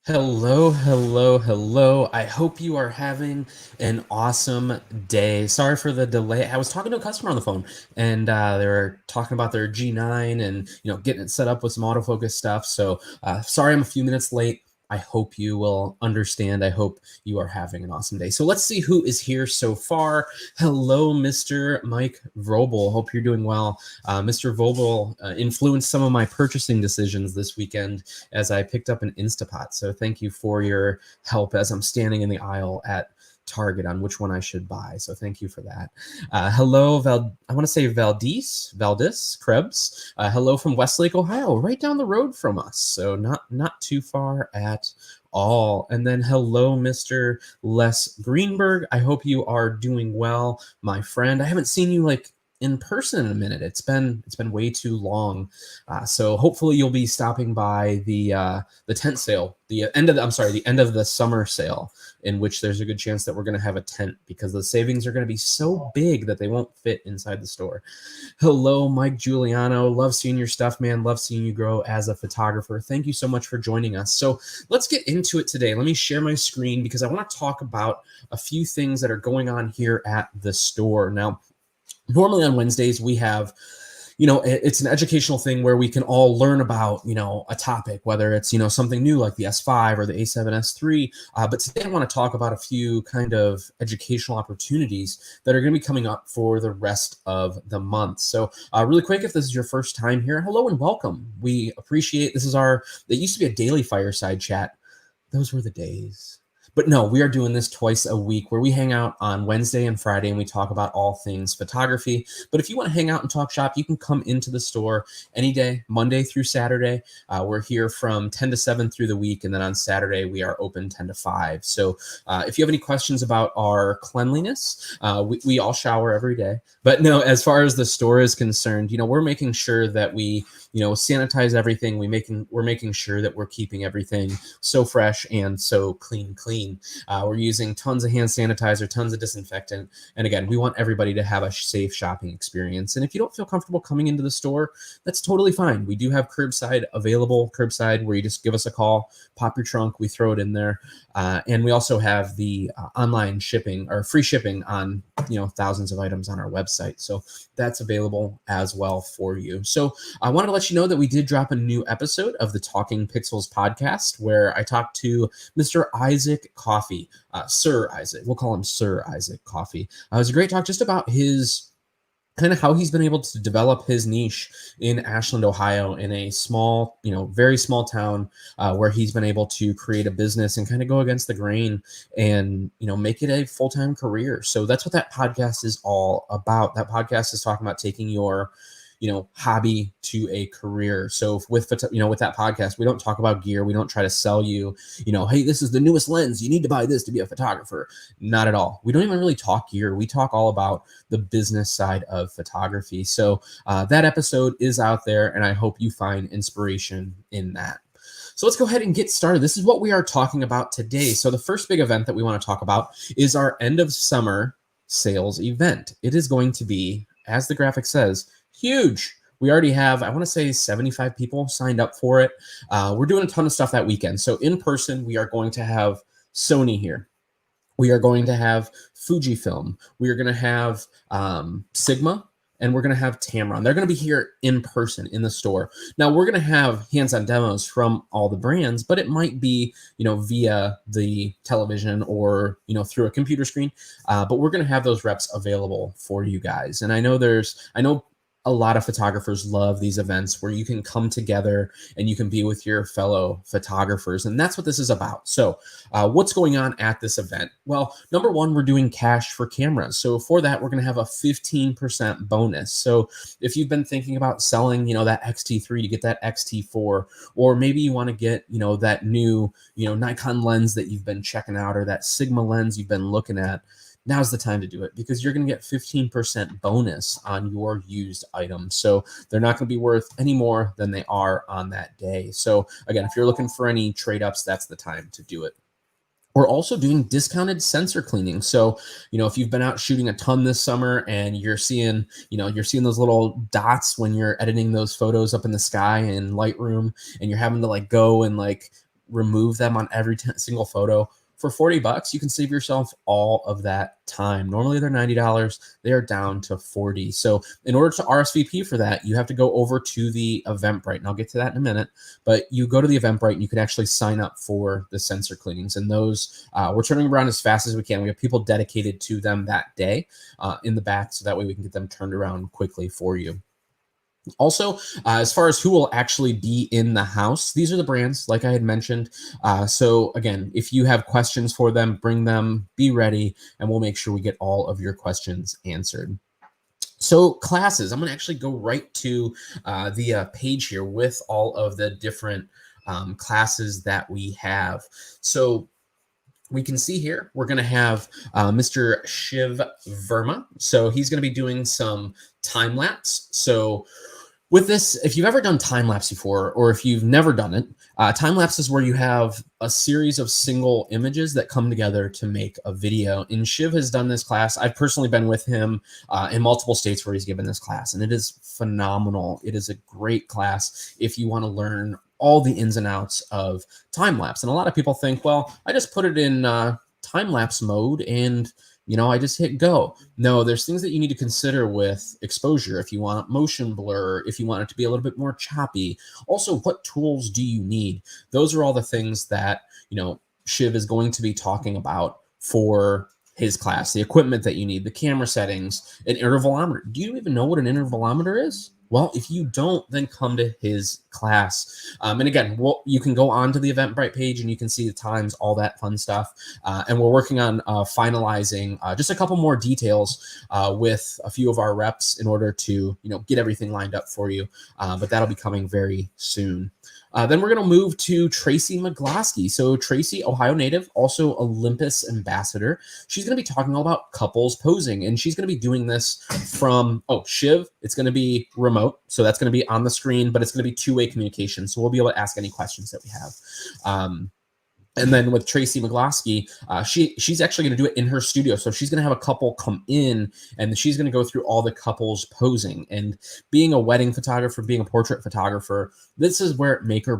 Hello, hello, hello. I hope you are having an awesome day. Sorry for the delay. I was talking to a customer on the phone and they were talking about their G9 and getting it set up with some autofocus stuff. So sorry I'm a few minutes late. I hope you will understand. I hope you are having an awesome day. So let's see who is here so far. Hello, Mr. Mike Vrobel. Hope you're doing well. Mr. Vrobel influenced some of my purchasing decisions this weekend as I picked up an Instapot. So thank you for your help as I'm standing in the aisle at Target on which one I should buy. So thank you for that. Hello, I want to say Valdis Krebs. Hello from Westlake, Ohio, right down the road from us. So not too far at all. And then hello, Mr. Les Greenberg. I hope you are doing well, my friend. I haven't seen you like in person in a minute. It's been way too long. So hopefully you'll be stopping by the tent sale, the end of the summer sale, in which there's a good chance that we're going to have a tent because the savings are going to be so big that they won't fit inside the store. Hello, Mike Giuliano. Love seeing your stuff, man. Love seeing you grow as a photographer. Thank you so much for joining us. So let's get into it today. Let me share my screen because I want to talk about a few things that are going on here at the store. Now, normally on Wednesdays, we have, it's an educational thing where we can all learn about, a topic, whether it's, something new like the S5 or the A7S III. But today I want to talk about a few kind of educational opportunities that are going to be coming up for the rest of the month. So really quick, if this is your first time here, hello and welcome. We appreciate, it used to be a daily fireside chat. Those were the days. But no, we are doing this twice a week where we hang out on Wednesday and Friday and we talk about all things photography. But if you want to hang out and talk shop, you can come into the store any day, Monday through Saturday. We're here from 10 to 7 through the week. And then on Saturday, we are open 10 to 5. So if you have any questions about our cleanliness, we all shower every day. But no, as far as the store is concerned, we're making sure that we sanitize everything. We're making sure that we're keeping everything so fresh and so clean. We're using tons of hand sanitizer, tons of disinfectant. And again, we want everybody to have a safe shopping experience. And if you don't feel comfortable coming into the store, that's totally fine. We do have curbside where you just give us a call, pop your trunk, we throw it in there. And we also have the online shipping or free shipping on, thousands of items on our website. So that's available as well for you. So I wanted to let you know that we did drop a new episode of the Talking Pixels podcast where I talked to Mr. Isaac Coffey, Sir Isaac. We'll call him Sir Isaac Coffey. It was a great talk just about his kind of how he's been able to develop his niche in Ashland, Ohio, in a small, very small town where he's been able to create a business and kind of go against the grain and, make it a full-time career. So that's what that podcast is all about. That podcast is talking about taking your hobby to a career. So with that podcast, we don't talk about gear. We don't try to sell you, hey, this is the newest lens. You need to buy this to be a photographer. Not at all. We don't even really talk gear. We talk all about the business side of photography. So that episode is out there, and I hope you find inspiration in that. So let's go ahead and get started. This is what we are talking about today. So the first big event that we want to talk about is our end of summer sales event. It is going to be, as the graphic says, huge. We already have, I want to say 75 people signed up for it. We're doing a ton of stuff that weekend. So in person, we are going to have Sony here. We are going to have Fujifilm. We are going to have Sigma, and we're going to have Tamron. They're going to be here in person in the store. Now, we're going to have hands-on demos from all the brands, but it might be, via the television or, through a computer screen. But we're going to have those reps available for you guys. And I know a lot of photographers love these events where you can come together and you can be with your fellow photographers. And that's what this is about. So what's going on at this event? Well, number one, we're doing cash for cameras. So for that, we're going to have a 15% bonus. So if you've been thinking about selling, that X-T3 to get that X-T4, or maybe you want to get, that new, Nikon lens that you've been checking out, or that Sigma lens you've been looking at, now's the time to do it because you're going to get 15% bonus on your used items. So they're not going to be worth any more than they are on that day. So again, if you're looking for any trade ups, that's the time to do it. We're also doing discounted sensor cleaning. So, if you've been out shooting a ton this summer and you're seeing those little dots when you're editing those photos up in the sky in Lightroom, and you're having to go and remove them on every single photo. For $40, you can save yourself all of that time. Normally they're $90. They are down to 40. So in order to RSVP for that, you have to go over to the Eventbrite. And I'll get to that in a minute. But you go to the Eventbrite and you can actually sign up for the sensor cleanings. And those, we're turning around as fast as we can. We have people dedicated to them that day in the back. So that way we can get them turned around quickly for you. Also, as far as who will actually be in the house, these are the brands, like I had mentioned. So again, if you have questions for them, bring them, be ready, and we'll make sure we get all of your questions answered. So classes, I'm going to actually go right to the page here with all of the different classes that we have. So we can see here, we're going to have Mr. Shiv Verma. So he's going to be doing some time lapse. So with this, if you've ever done time lapse before, or if you've never done it, time lapse is where you have a series of single images that come together to make a video. And Shiv has done this class. I've personally been with him in multiple states where he's given this class, and it is phenomenal. It is a great class if you want to learn all the ins and outs of time lapse. And a lot of people think, well, I just put it in time lapse mode and I just hit go. No, there's things that you need to consider with exposure. If you want motion blur, if you want it to be a little bit more choppy. Also, what tools do you need? Those are all the things that, Shiv is going to be talking about for his class. The equipment that you need, the camera settings, an intervalometer. Do you even know what an intervalometer is? Well, if you don't, then come to his class. And again, you can go on to the Eventbrite page and you can see the times, all that fun stuff. And we're working on finalizing just a couple more details with a few of our reps in order to, get everything lined up for you. But that'll be coming very soon. Then we're going to move to Tracy McGlosky. So Tracy, Ohio native, also Olympus ambassador. She's going to be talking all about couples posing, and she's going to be doing this from, Shiv. It's going to be remote. So that's going to be on the screen, but it's going to be two-way communication. So we'll be able to ask any questions that we have. And then with Tracy McGlosky, she's actually going to do it in her studio. So she's going to have a couple come in and she's going to go through all the couples posing. And being a wedding photographer, being a portrait photographer, this is make or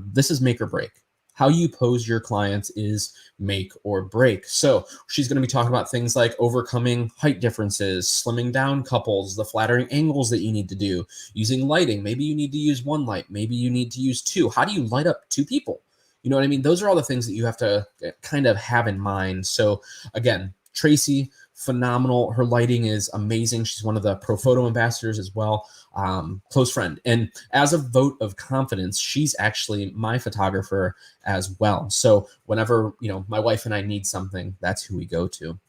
break. How you pose your clients is make or break. So she's going to be talking about things like overcoming height differences, slimming down couples, the flattering angles that you need to do, using lighting. Maybe you need to use one light. Maybe you need to use two. How do you light up two people? You know what I mean? Those are all the things that you have to kind of have in mind. So again, Tracy, phenomenal. Her lighting is amazing. She's one of the Profoto ambassadors as well. Close friend. And as a vote of confidence, she's actually my photographer as well. So whenever, my wife and I need something, that's who we go to.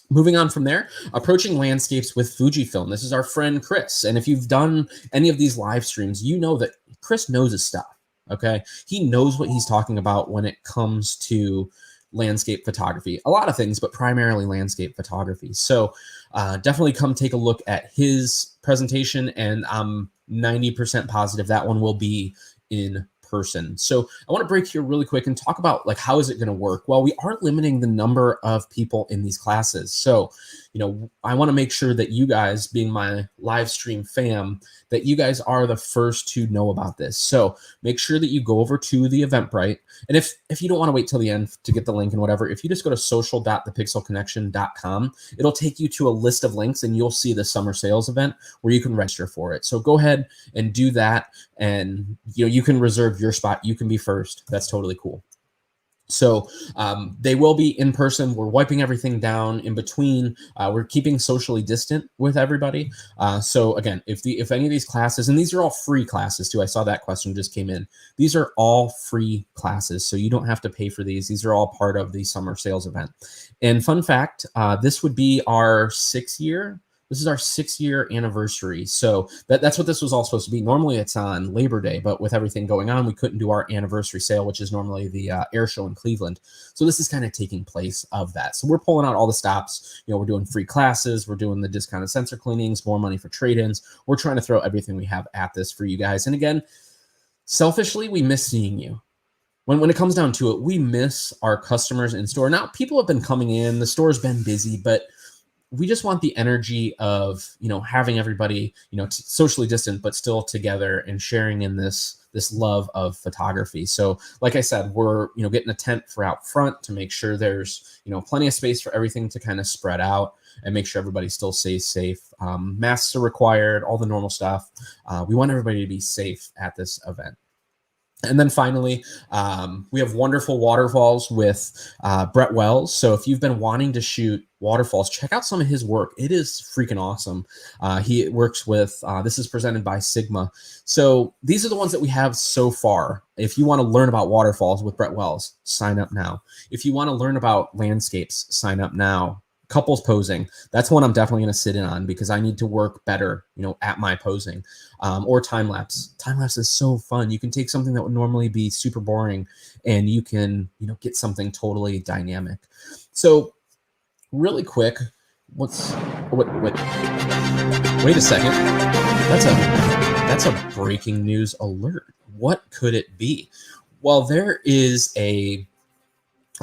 Moving on from there, approaching landscapes with Fujifilm. This is our friend Chris. And if you've done any of these live streams, you know that Chris knows his stuff. Okay. He knows what he's talking about when it comes to landscape photography, a lot of things, but primarily landscape photography. So definitely come take a look at his presentation, and I'm 90% positive that one will be in person. So I want to break here really quick and talk about how is it going to work? Well, we aren't limiting the number of people in these classes. So, I want to make sure that you guys, being my live stream fam, that you guys are the first to know about this. So make sure that you go over to the Eventbrite. And if you don't want to wait till the end to get the link and whatever, if you just go to social.thepixelconnection.com, it'll take you to a list of links and you'll see the summer sales event where you can register for it. So go ahead and do that. And you can reserve your spot. You can be first. That's totally cool. So they will be in person. We're wiping everything down in between. We're keeping socially distant with everybody. So again, if any of these classes, and these are all free classes too. I saw that question just came in. These are all free classes, so you don't have to pay for these. These are all part of the summer sales event. And fun fact, this would be our 6th year. This is our 6-year anniversary. So that's what this was all supposed to be. Normally it's on Labor Day, but with everything going on, we couldn't do our anniversary sale, which is normally the air show in Cleveland. So this is kind of taking place of that. So we're pulling out all the stops. We're doing free classes. We're doing the discounted sensor cleanings, more money for trade-ins. We're trying to throw everything we have at this for you guys. And again, selfishly, we miss seeing you. When it comes down to it, we miss our customers in store. Now, people have been coming in. The store's been busy, but we just want the energy of, having everybody, socially distant but still together and sharing in this love of photography. So like I said, we're, getting a tent for out front to make sure there's, plenty of space for everything to kind of spread out and make sure everybody still stays safe. Masks are required, all the normal stuff. We want everybody to be safe at this event. And then finally, we have wonderful waterfalls with Brett Wells. So if you've been wanting to shoot waterfalls, check out some of his work. It is freaking awesome. He works with, this is presented by Sigma. So these are the ones that we have so far. If you want to learn about waterfalls with Brett Wells, sign up now. If you want to learn about landscapes, sign up now. Couples posing, that's one I'm definitely going to sit in on because I need to work better, at my posing. Or time lapse. Time lapse is so fun. You can take something that would normally be super boring and you can, get something totally dynamic. So really quick, wait a second. That's a breaking news alert. What could it be? Well, there is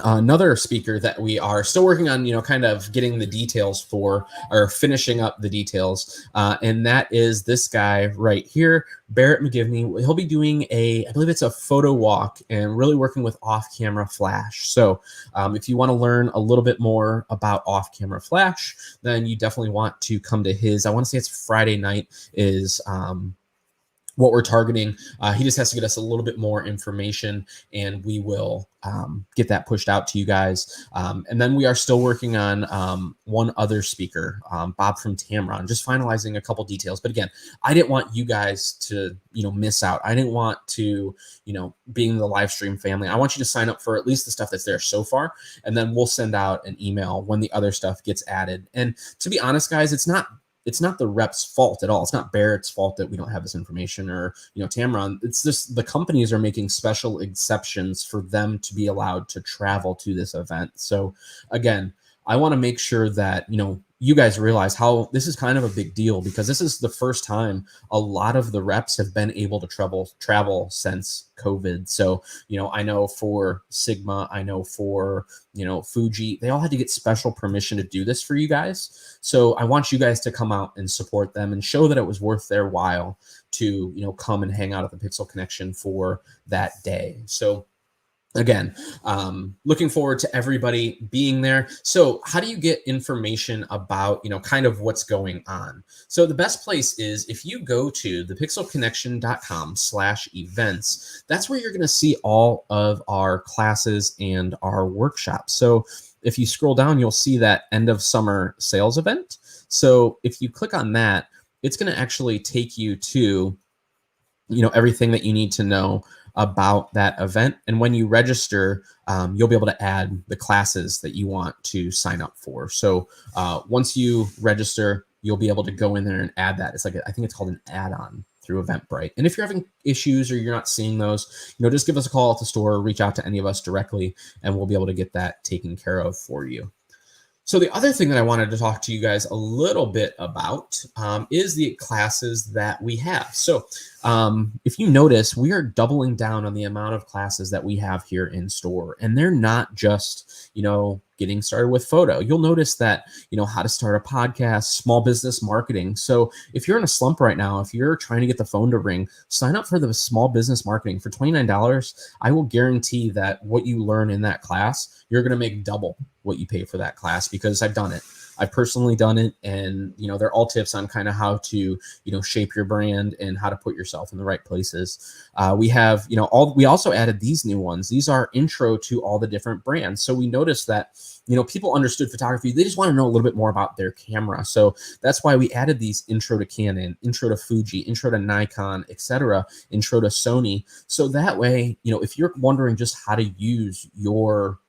another speaker that we are still working on, kind of getting the details for, or finishing up the details. And that is this guy right here, Barrett McGivney. He'll be doing I believe it's a photo walk and really working with off-camera flash. So if you want to learn a little bit more about off-camera flash, then you definitely want to come to his, I want to say it's Friday night is, what we're targeting. He just has to get us a little bit more information and we will get that pushed out to you guys. And then we are still working on one other speaker, Bob from Tamron, just finalizing a couple details. But again, I didn't want you guys to, miss out. I didn't want to, being the live stream family, I want you to sign up for at least the stuff that's there so far. And then we'll send out an email when the other stuff gets added. And to be honest, guys, it's not the rep's fault at all. It's not Barrett's fault that we don't have this information or, Tamron. It's just the companies are making special exceptions for them to be allowed to travel to this event. So again, I want to make sure that, you guys realize how this is kind of a big deal because this is the first time a lot of the reps have been able to travel since COVID. So, I know for Sigma, I know for, Fuji, they all had to get special permission to do this for you guys. So I want you guys to come out and support them and show that it was worth their while to, come and hang out at the Pixel Connection for that day. So again, looking forward to everybody being there. So how do you get information about, kind of what's going on? So the best place is if you go to thepixelconnection.com/events, that's where you're going to see all of our classes and our workshops. So if you scroll down, you'll see that end of summer sales event. So if you click on that, it's going to actually take you to, everything that you need to know about that event. And when you register, you'll be able to add the classes that you want to sign up for. So once you register, you'll be able to go in there and add that. It's like, I think it's called an add-on through Eventbrite. And if you're having issues or you're not seeing those, just give us a call at the store, or reach out to any of us directly, and we'll be able to get that taken care of for you. So the other thing that I wanted to talk to you guys a little bit about is the classes that we have. So if you notice, we are doubling down on the amount of classes that we have here in store. And they're not just, getting started with photo. You'll notice that, how to start a podcast, small business marketing. So if you're in a slump right now, if you're trying to get the phone to ring, sign up for the small business marketing for $29. I will guarantee that what you learn in that class, you're going to make double what you pay for that class because I've done it. I've personally done it, and they're all tips on kind of how to shape your brand and how to put yourself in the right places. We have we also added these new ones. These are intro to all the different brands. So we noticed that people understood photography. They just want to know a little bit more about their camera. So that's why we added these intro to Canon, intro to Fuji, intro to Nikon, etc., intro to Sony. So that way, if you're wondering just how to use your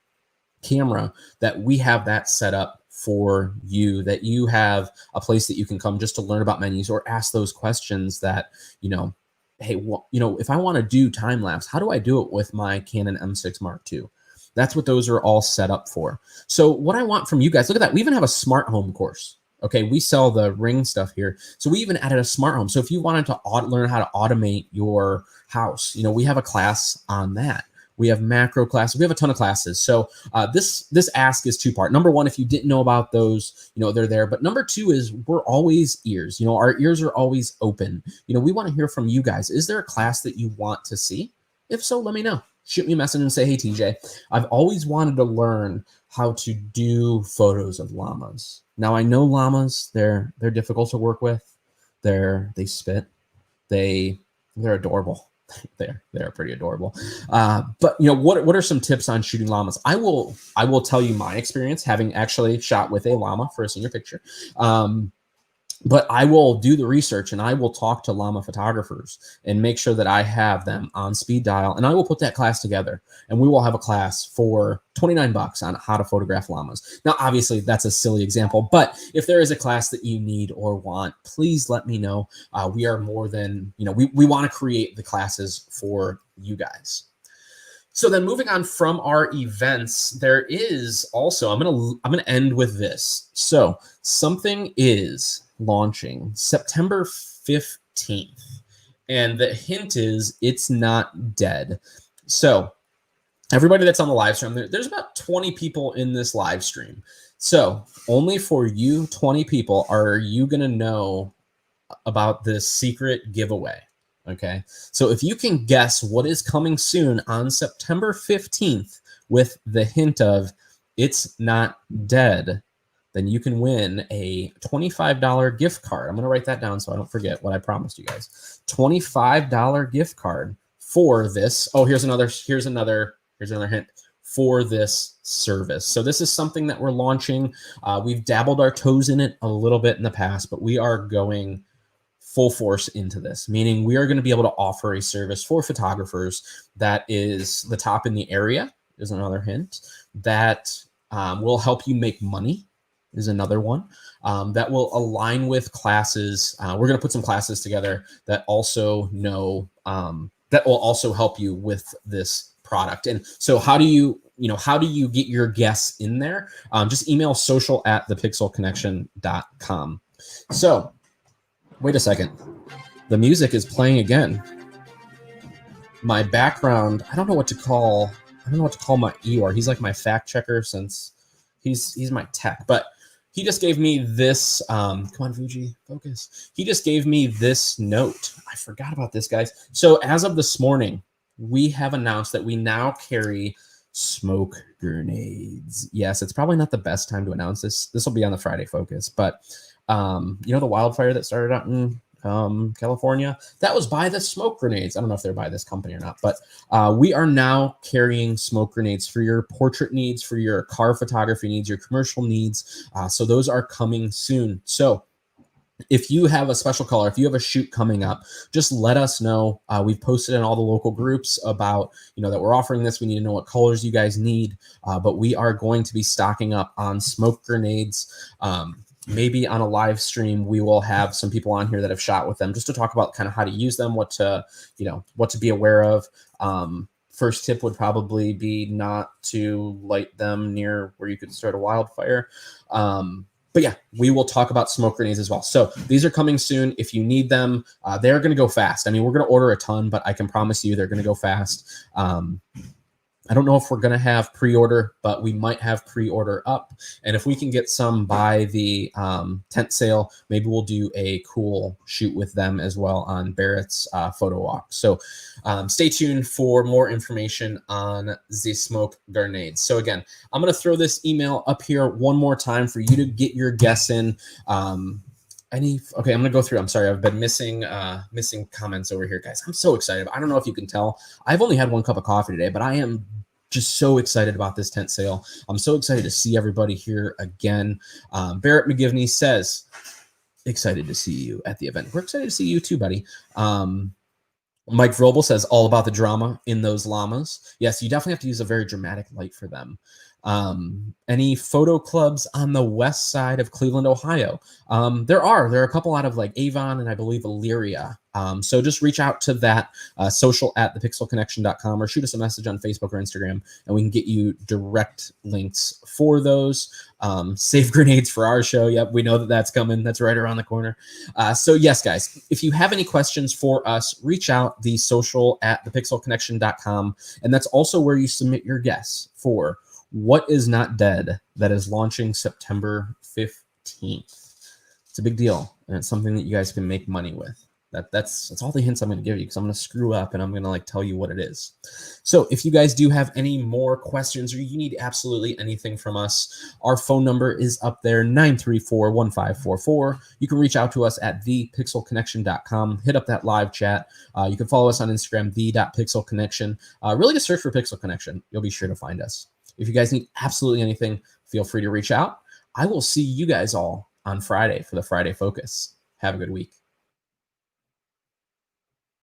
camera, that we have that set up for you, that you have a place that you can come just to learn about menus or ask those questions that, hey, if I want to do time lapse, how do I do it with my Canon M6 Mark II? That's what those are all set up for. So what I want from you guys, look at that. We even have a smart home course. Okay, we sell the Ring stuff here. So we even added a smart home. So if you wanted to learn how to automate your house, we have a class on that. We have macro classes. We have a ton of classes. So this ask is two-part. Number one, if you didn't know about those, they're there. But number two is we're always ears. Our ears are always open. We want to hear from you guys. Is there a class that you want to see? If so, let me know. Shoot me a message and say, hey, TJ, I've always wanted to learn how to do photos of llamas. Now, I know llamas, they're difficult to work with. They spit. They're adorable. They're pretty adorable. But what are some tips on shooting llamas? I will tell you my experience having actually shot with a llama for a senior picture. But I will do the research and I will talk to llama photographers and make sure that I have them on speed dial, and I will put that class together, and we will have a class for $29 on how to photograph llamas. Now, obviously that's a silly example, but if there is a class that you need or want, please let me know. We are more than, we want to create the classes for you guys. So then moving on from our events, there is also, I'm going to end with this. So something is launching September 15th. And the hint is it's not dead. So everybody that's on the live stream, there's about 20 people in this live stream. So only for you 20 people are you going to know about this secret giveaway. Okay. So if you can guess what is coming soon on September 15th with the hint of it's not dead, then you can win a $25 gift card. I'm going to write that down so I don't forget what I promised you guys. $25 gift card for this. Oh, here's another hint for this service. So this is something that we're launching. We've dabbled our toes in it a little bit in the past, but we are going full force into this, meaning we are going to be able to offer a service for photographers that is the top in the area, is another hint, that will help you make money, is another one, that will align with classes. We're going to put some classes together that also that will also help you with this product. And so how do you get your guests in there? Just email social@thepixelconnection.com. So wait a second. The music is playing again. My background, I don't know what to call my Eeyore. He's like my fact checker since he's my tech, but he just gave me this, come on, Fuji, focus. He just gave me this note. I forgot about this, guys. So as of this morning, we have announced that we now carry smoke grenades. Yes, it's probably not the best time to announce this. This will be on the Friday Focus, but the wildfire that started out in California, that was by the smoke grenades. I don't know if they're by this company or not, but we are now carrying smoke grenades for your portrait needs, for your car photography needs, your commercial needs. So those are coming soon. So if you have a special color, if you have a shoot coming up, just let us know. We've posted in all the local groups about, that we're offering this. We need to know what colors you guys need, but we are going to be stocking up on smoke grenades. Maybe on a live stream, we will have some people on here that have shot with them just to talk about kind of how to use them, what to be aware of. First tip would probably be not to light them near where you could start a wildfire. But yeah, we will talk about smoke grenades as well. So these are coming soon. If you need them, they're going to go fast. I mean, we're going to order a ton, but I can promise you they're going to go fast. I don't know if we're going to have pre-order, but we might have pre-order up. And if we can get some by the tent sale, maybe we'll do a cool shoot with them as well on Barrett's photo walk. So stay tuned for more information on the smoke grenades. So again, I'm going to throw this email up here one more time for you to get your guess in. Okay, I'm going to go through. I'm sorry, I've been missing comments over here, guys. I'm so excited. I don't know if you can tell. I've only had one cup of coffee today, but I am just so excited about this tent sale. I'm so excited to see everybody here again. Barrett McGivney says, excited to see you at the event. We're excited to see you too, buddy. Mike Vrobel says, all about the drama in those llamas. Yes, you definitely have to use a very dramatic light for them. Any photo clubs on the west side of Cleveland, Ohio? There are a couple out of like Avon and I believe Elyria. So just reach out to that social at thepixelconnection.com or shoot us a message on Facebook or Instagram, and we can get you direct links for those. Save grenades for our show. Yep, we know that that's coming. That's right around the corner. So yes, guys, if you have any questions for us, reach out the social at thepixelconnection.com, and that's also where you submit your guess for What Is Not Dead that is launching September 15th. It's a big deal, and it's something that you guys can make money with. That's all the hints I'm going to give you, because I'm going to screw up and I'm going to like tell you what it is. So if you guys do have any more questions or you need absolutely anything from us, our phone number is up there, 934-1544. You can reach out to us at thepixelconnection.com. Hit up that live chat. You can follow us on Instagram, the.pixelconnection. Really just search for Pixel Connection. You'll be sure to find us. If you guys need absolutely anything, feel free to reach out. I will see you guys all on Friday for the Friday Focus. Have a good week.